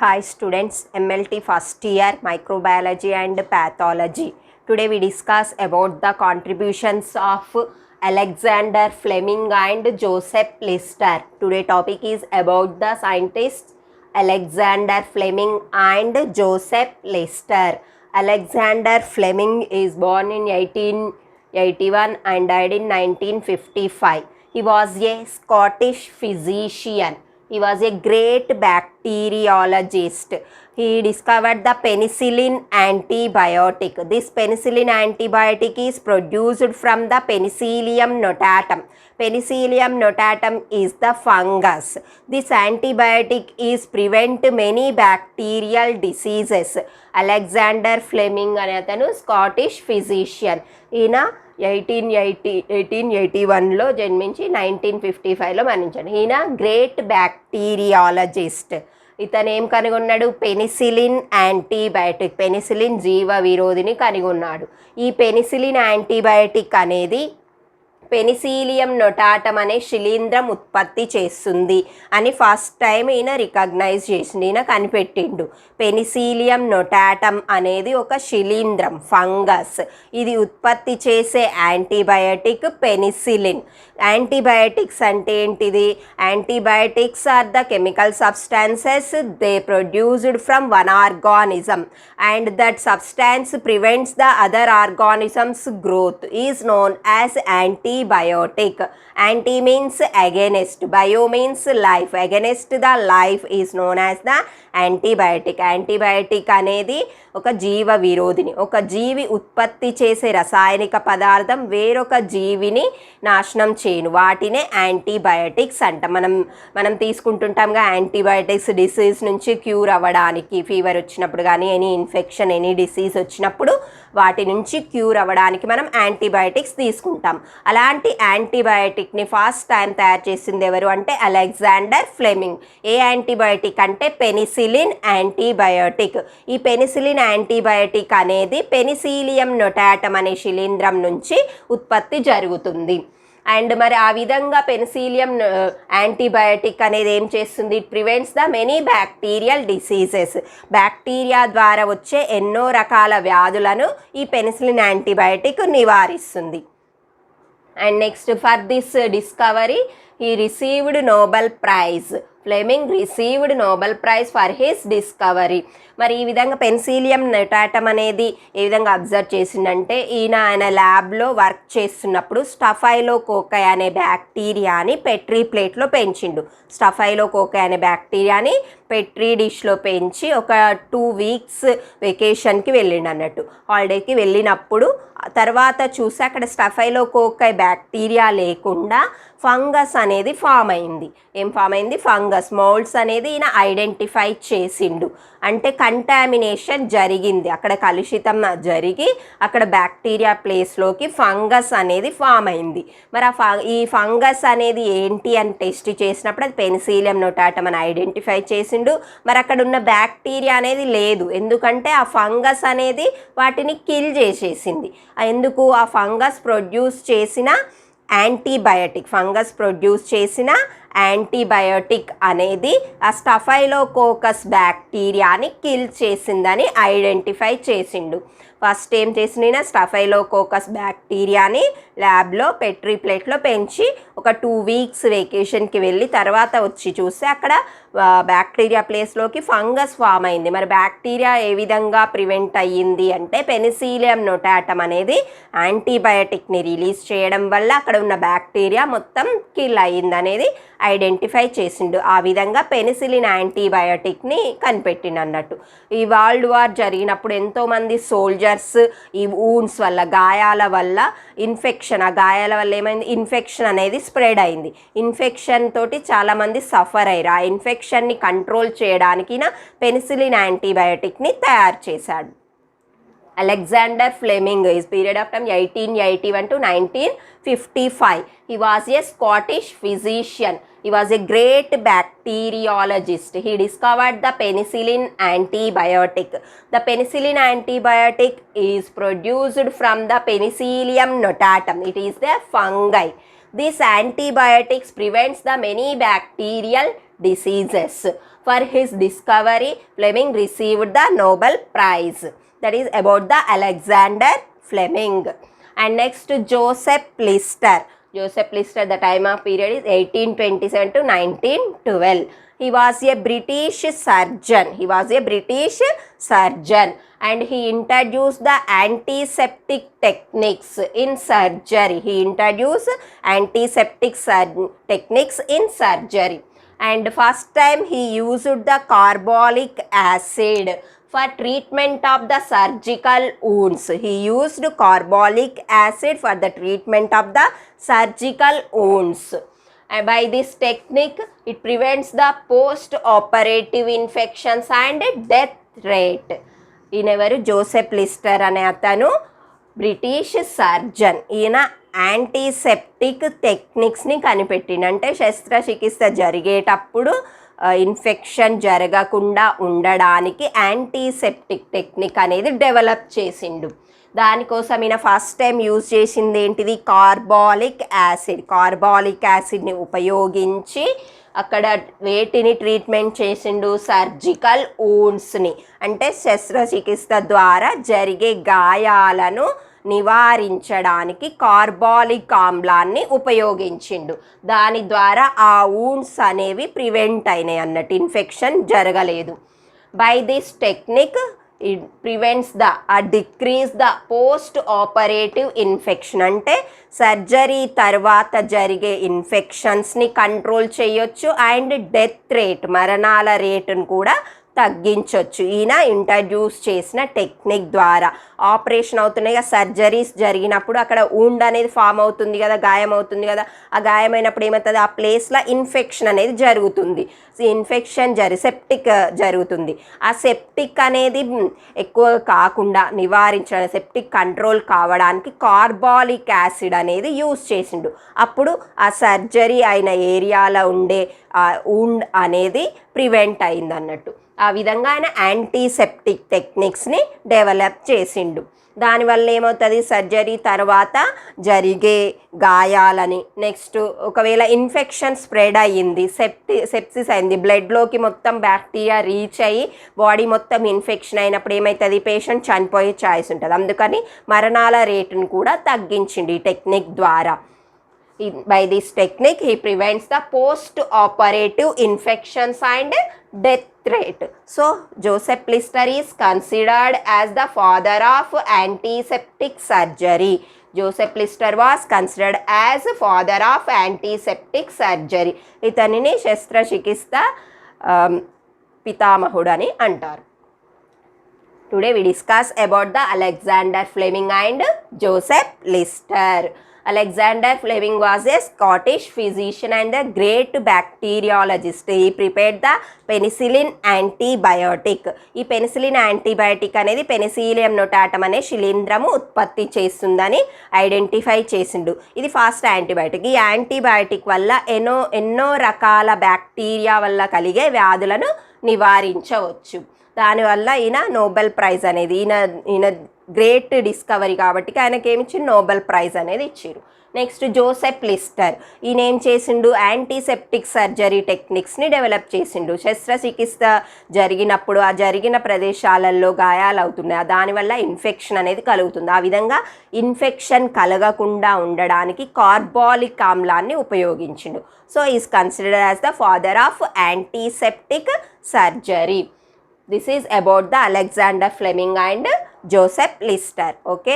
Hi students, MLT first year microbiology and pathology. Today we discuss about the contributions of Alexander Fleming and Joseph Lister. Today topic is about the scientists Alexander Fleming and Joseph Lister. Alexander Fleming is born in 1881 and died in 1955. He was a Scottish physician. He was a great bacteriologist. He discovered the penicillin antibiotic. This penicillin antibiotic is produced from the Penicillium notatum. Penicillium notatum is the fungus. This antibiotic is prevent many bacterial diseases. Alexander Fleming అనే అతను Scottish physician. ఈయన 1881లో జన్మించి 1955లో మరణించాడు. ఈయన great బ్యాక్టీరియాలజిస్ట్. ఇతను ఏం కనుగొన్నాడు? Penicillin antibiotic, penicillin జీవ విరోధిని కనుగొన్నాడు. ఈ పెనిసిలిన్ యాంటీబయాటిక్ అనేది పెనిసిలియం నొటాటం అనే శిలీంధ్రం ఉత్పత్తి చేస్తుంది అని ఫస్ట్ టైం ఈయన రికగ్నైజ్ చేసిండు, ఈయన కనిపెట్టిండు. పెనిసిలియం నొటాటం అనేది ఒక శిలీంధ్రం, ఫంగస్. ఇది ఉత్పత్తి చేసే యాంటీబయాటిక్ పెనిసిలిన్. యాంటీబయాటిక్స్ అంటే ఏంటిది? Antibiotics are the chemical substances they produced from one organism and that substance prevents the other organisms growth is known as antibiotic. Anti means against, bio means life, against the life is known as the antibiotic. Antibiotic అనేది ఒక జీవ విరోధిని. ఒక జీవి ఉత్పత్తి చేసే రసాయనిక పదార్థం వేరొక జీవిని నాశనం చేయను, వాటినే యాంటీబయాటిక్స్ అంట. మనం తీసుకుంటుంటాంగా యాంటీబయాటిక్స్ డిసీజ్ నుంచి క్యూర్ అవ్వడానికి. ఫీవర్ వచ్చినప్పుడు కానీ ఎనీ ఇన్ఫెక్షన్ ఎనీ డిసీజ్ వచ్చినప్పుడు వాటి నుంచి క్యూర్ అవ్వడానికి మనం యాంటీబయాటిక్స్ తీసుకుంటాం. అలాంటి యాంటీబయాటిక్ని ఫస్ట్ టైం తయారు చేసింది ఎవరు అంటే అలెగ్జాండర్ ఫ్లెమింగ్. ఏ యాంటీబయాటిక్ అంటే పెనిసిలిన్ యాంటీబయాటిక్. ఈ పెనిసిలిన్ యాంటీబయాటిక్ అనేది పెనిసిలియం నొటాటం అనే శిలీంధ్రం నుంచి ఉత్పత్తి జరుగుతుంది. అండ్ మరి ఆ విధంగా పెనిసిలియం యాంటీబయాటిక్ అనేది ఏం చేస్తుంది? It prevents the many bacterial diseases. Bacteria ద్వారా వచ్చే ఎన్నో రకాల వ్యాధులను ఈ పెనిసిలిన్ యాంటీబయాటిక్ నివారిస్తుంది. And next for this discovery he received Nobel Prize. Fleming received Nobel Prize for his discovery. మరి ఈ విధంగా పెనిసిలియం నొటాటం అనేది ఏ విధంగా అబ్జర్వ్ చేసిందంటే ఆయన ల్యాబ్లో వర్క్ చేస్తున్నప్పుడు స్టఫైలోకోకై అనే బ్యాక్టీరియాని పెట్రీ ప్లేట్లో పెంచిండు. స్టఫైలోకోకై అనే బ్యాక్టీరియాని పెట్రీ డిష్లో పెంచి ఒక 2 వీక్స్ వెకేషన్కి వెళ్ళిండు అన్నట్టు. హాలిడేకి వెళ్ళినప్పుడు తర్వాత చూసి అక్కడ స్టఫైలోకోకై బ్యాక్టీరియా లేకుండా ఫంగస్ అనేది ఫామ్ అయింది. ఏం ఫామ్ అయింది? ఫంగస్ మౌల్డ్స్ అనేది ఈయన ఐడెంటిఫై చేసిండు. అంటే కంటామినేషన్ జరిగింది, అక్కడ కలుషితం జరిగి అక్కడ బ్యాక్టీరియా ప్లేస్లోకి ఫంగస్ అనేది ఫామ్ అయింది. మరి ఈ ఫంగస్ అనేది ఏంటి అని టెస్ట్ చేసినప్పుడు అది పెనిసిలియం నొటాటం అని ఐడెంటిఫై చేసిండు. మరి అక్కడ ఉన్న బ్యాక్టీరియా అనేది లేదు, ఎందుకంటే ఆ ఫంగస్ అనేది వాటిని కిల్ చేసేసింది. ఎందుకు? ఆ ఫంగస్ ప్రొడ్యూస్ చేసిన యాంటీబయాటిక్, ఫంగస్ ప్రొడ్యూస్ చేసిన యాంటీబయాటిక్ అనేది ఆ స్టఫైలోకోకస్ బ్యాక్టీరియాని కిల్ చేసిందని ఐడెంటిఫై చేసిండు. ఫస్ట్ ఏం చేసిన స్టఫైలోకోకస్ బ్యాక్టీరియాని ల్యాబ్లో పెట్రీ ప్లేట్లో పెంచి ఒక 2 వీక్స్ వెకేషన్కి వెళ్ళి తర్వాత వచ్చి చూస్తే అక్కడ బ్యాక్టీరియా ప్లేస్లోకి ఫంగస్ ఫామ్ అయింది. మరి బ్యాక్టీరియా ఏ విధంగా ప్రివెంట్ అయ్యింది అంటే పెనిసిలియం నొటాటం అనేది యాంటీబయాటిక్ని రిలీజ్ చేయడం వల్ల అక్కడ ఉన్న బ్యాక్టీరియా మొత్తం కిల్ అయ్యింది అనేది ఐడెంటిఫై చేసిండు. ఆ విధంగా పెనిసిలిన్ యాంటీబయాటిక్ని కనిపెట్టిండు అన్నట్టు. ఈ వరల్డ్ వార్ జరిగినప్పుడు ఎంతోమంది సోల్జర్స్ ఈ వూండ్స్ వల్ల, గాయాల వల్ల ఇన్ఫెక్షన్, ఆ గాయాల వల్ల ఏమైంది? ఇన్ఫెక్షన్ అనేది స్ప్రెడ్ అయింది. ఇన్ఫెక్షన్ తోటి చాలామంది సఫర్ అయ్యారు. ఆ ఇన్ఫెక్షన్ని కంట్రోల్ చేయడానికి పెనిసిలిన్ యాంటీబయాటిక్ని తయారు చేశాడు. Alexander Fleming is period of time 1881 to 1955. He was a Scottish physician. He was a great bacteriologist. He discovered the penicillin antibiotic. The penicillin antibiotic is produced from the Penicillium notatum. It is the fungi. This antibiotics prevents the many bacterial diseases. For his discovery, Fleming received the Nobel Prize. That is about the Alexander Fleming. And next, Joseph Lister. Joseph Lister, the time of period is 1827 to 1912. He was a British surgeon. And he introduced the antiseptic techniques in surgery. And first time he used the carbolic acid for treatment of the surgical wounds. He used carbolic acid for the treatment of the surgical wounds. And by this technique, it prevents the post-operative infections and death rate. ఈయనెవరు? Joseph Lister అనే అతను British surgeon. ఈయన antiseptic టెక్నిక్స్ని కనిపెట్టిండు. అంటే శస్త్రచికిత్స జరిగేటప్పుడు infection జరగకుండా ఉండడానికి యాంటీసెప్టిక్ టెక్నిక్ అనేది డెవలప్ చేసిండు. దానికోసం ఈయన ఫస్ట్ టైం యూజ్ చేసింది ఏంటిది? కార్బాలిక్ యాసిడ్ని ఉపయోగించి అక్కడ వేటిని ట్రీట్మెంట్ చేసిండు? సర్జికల్ వూండ్స్ని, అంటే శస్త్రచికిత్స ద్వారా జరిగే గాయాలను నివారించడానికి కార్బాలిక్ ఆమ్లాన్ని ఉపయోగించిండు. దాని ద్వారా ఆ వూండ్స్ అనేవి ప్రివెంట్ అయినాయి అన్నట్టు, ఇన్ఫెక్షన్ జరగలేదు. By this technique it prevents decrease the post operative infection. అంటే సర్జరీ తర్వాత జరిగే ఇన్ఫెక్షన్స్ని కంట్రోల్ చేయొచ్చు అండ్ డెత్ రేట్, మరణాల రేటును కూడా తగ్గించవచ్చు ఈయన ఇంట్రడ్యూస్ చేసిన టెక్నిక్ ద్వారా. ఆపరేషన్ అవుతున్నాయి కదా, సర్జరీస్ జరిగినప్పుడు అక్కడ ఊండ్ అనేది ఫామ్ అవుతుంది కదా, గాయం అవుతుంది కదా. ఆ గాయమైనప్పుడు ఏమవుతుంది? ఆ ప్లేస్లో ఇన్ఫెక్షన్ అనేది జరుగుతుంది. సెప్టిక్ జరుగుతుంది. ఆ సెప్టిక్ అనేది ఎక్కువ కాకుండా నివారించడానికి, సెప్టిక్ కంట్రోల్ కావడానికి కార్బాలిక్ యాసిడ్ అనేది యూజ్ చేసిండు. అప్పుడు ఆ సర్జరీ అయిన ఏరియాలో ఉండే ఊండ్ అనేది ప్రివెంట్ అయింది అన్నట్టు. ఆ విధంగా ఆయన యాంటీసెప్టిక్ టెక్నిక్స్ని డెవలప్ చేసిండు. దానివల్ల ఏమవుతుంది? సర్జరీ తర్వాత జరిగే గాయాలని, నెక్స్ట్ ఒకవేళ ఇన్ఫెక్షన్ స్ప్రెడ్ అయ్యింది, సెప్సిస్ అయింది, బ్లడ్లోకి మొత్తం బ్యాక్టీరియా రీచ్ అయ్యి బాడీ మొత్తం ఇన్ఫెక్షన్ అయినప్పుడు ఏమవుతుంది? పేషెంట్ చనిపోయే ఛాయిస్ ఉంటుంది. అందుకని మరణాల రేటును కూడా తగ్గించిండు ఈ టెక్నిక్ ద్వారా. By this technique, he prevents the post-operative infections and death rate. So, Joseph Lister is considered as the father of antiseptic surgery. Joseph Lister was considered as father of antiseptic surgery. ఇతనిని శస్త్రచికిత్స పితామహుడు అని అంటారు. Today we discuss about the Alexander Fleming and Joseph Lister. Alexander Fleming was a Scottish physician and a great bacteriologist. He prepared the penicillin antibiotic. ఈ penicillin antibiotic అనేది penicillium నోటాటం అనే శిలీంధ్రము ఉత్పత్తి చేస్తుందని ఐడెంటిఫై చేసిండు. ఇది ఫాస్ట్ యాంటీబయాటిక్. ఈ antibiotic వల్ల ఎన్నో రకాల బ్యాక్టీరియా వల్ల కలిగే వ్యాధులను నివారించవచ్చు. దానివల్ల ఈయన నోబెల్ ప్రైజ్ అనేది, ఈయన గ్రేట్ డిస్కవరీ కాబట్టి ఆయనకి ఏమి ఇచ్చిండు? నోబెల్ ప్రైజ్ అనేది ఇచ్చారు. Next Joseph Lister. ఈయన ఏం చేసిండు? యాంటీసెప్టిక్ సర్జరీ టెక్నిక్స్ని డెవలప్ చేసిండు. శస్త్రచికిత్స జరిగినప్పుడు ఆ జరిగిన ప్రదేశాలలో గాయాలు అవుతున్నాయి, దానివల్ల ఇన్ఫెక్షన్ అనేది కలుగుతుంది. ఆ విధంగా ఇన్ఫెక్షన్ కలగకుండా ఉండడానికి కార్బాలిక్ ఆమ్లాన్ని ఉపయోగించిండు. So is considered as the father of antiseptic surgery. This is about the Alexander Fleming and Joseph Lister. Okay.